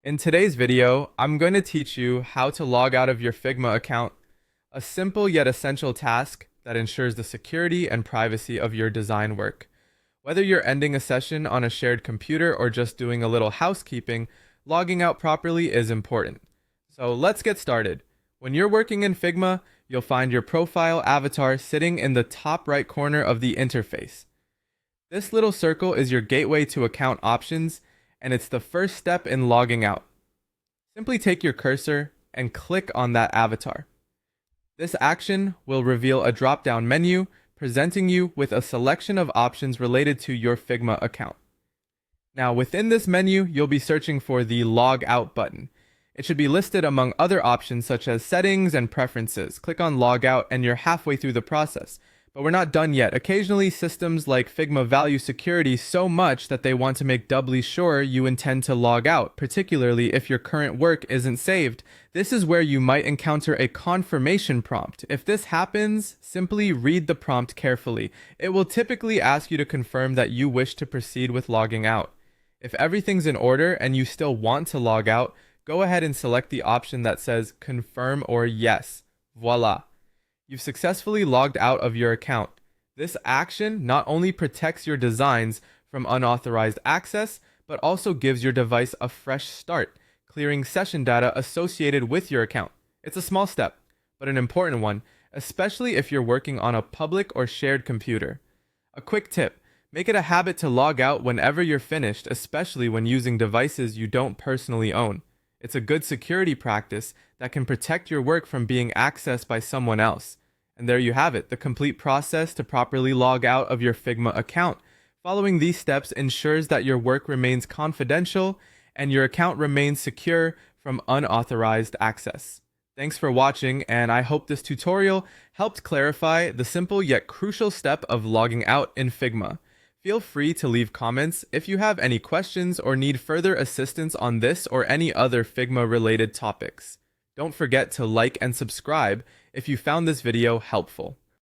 In today's video, I'm going to teach you how to log out of your Figma account, a simple yet essential task that ensures the security and privacy of your design work. Whether you're ending a session on a shared computer or just doing a little housekeeping, logging out properly is important. So let's get started. When you're working in Figma, you'll find your profile avatar sitting in the top right corner of the interface. This little circle is your gateway to account options, and it's the first step in logging out. Simply take your cursor and click on that avatar. This action will reveal a drop-down menu presenting you with a selection of options related to your Figma account. Now, within this menu, you'll be searching for the Log Out button. It should be listed among other options such as settings and preferences. Click on Log Out and you're halfway through the process. But we're not done yet. Occasionally, systems like Figma value security so much that they want to make doubly sure you intend to log out, particularly if your current work isn't saved. This is where you might encounter a confirmation prompt. If this happens, simply read the prompt carefully. It will typically ask you to confirm that you wish to proceed with logging out. If everything's in order and you still want to log out, go ahead and select the option that says confirm or yes. Voila. You've successfully logged out of your account. This action not only protects your designs from unauthorized access, but also gives your device a fresh start, clearing session data associated with your account. It's a small step, but an important one, especially if you're working on a public or shared computer. A quick tip: make it a habit to log out whenever you're finished, especially when using devices you don't personally own. It's a good security practice that can protect your work from being accessed by someone else. And there you have it, the complete process to properly log out of your Figma account. Following these steps ensures that your work remains confidential and your account remains secure from unauthorized access. Thanks for watching, and I hope this tutorial helped clarify the simple yet crucial step of logging out in Figma. Feel free to leave comments if you have any questions or need further assistance on this or any other Figma-related topics. Don't forget to like and subscribe if you found this video helpful.